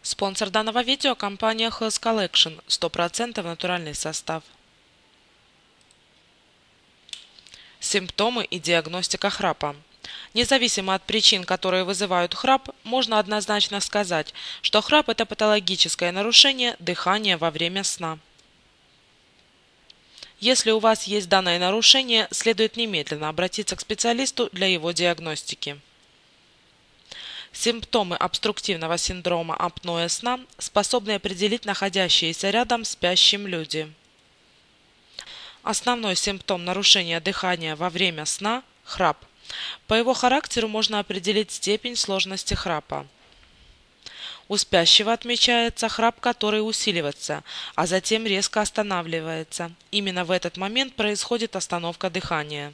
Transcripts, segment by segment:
Спонсор данного видео – компания Health Collection, 100% натуральный состав. Симптомы и диагностика храпа. Независимо от причин, которые вызывают храп, можно однозначно сказать, что храп – это патологическое нарушение дыхания во время сна. Если у вас есть данное нарушение, следует немедленно обратиться к специалисту для его диагностики. Симптомы обструктивного синдрома апноэ сна способны определить находящиеся рядом спящим люди. Основной симптом нарушения дыхания во время сна – храп. По его характеру можно определить степень сложности храпа. У спящего отмечается храп, который усиливается, а затем резко останавливается. Именно в этот момент происходит остановка дыхания.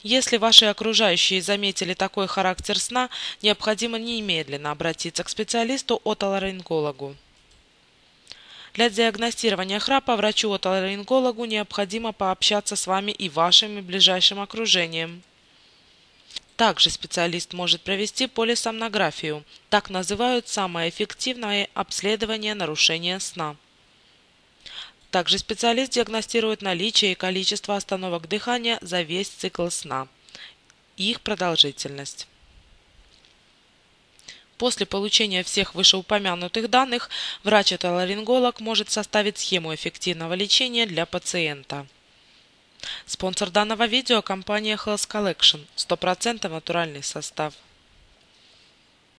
Если ваши окружающие заметили такой характер сна, необходимо немедленно обратиться к специалисту-отоларингологу. Для диагностирования храпа врачу-отоларингологу необходимо пообщаться с вами и вашим ближайшим окружением. Также специалист может провести полисомнографию, так называют самое эффективное обследование нарушения сна. Также специалист диагностирует наличие и количество остановок дыхания за весь цикл сна и их продолжительность. После получения всех вышеупомянутых данных, врач-отоларинголог может составить схему эффективного лечения для пациента. Спонсор данного видео – компания Health Collection, 100% натуральный состав.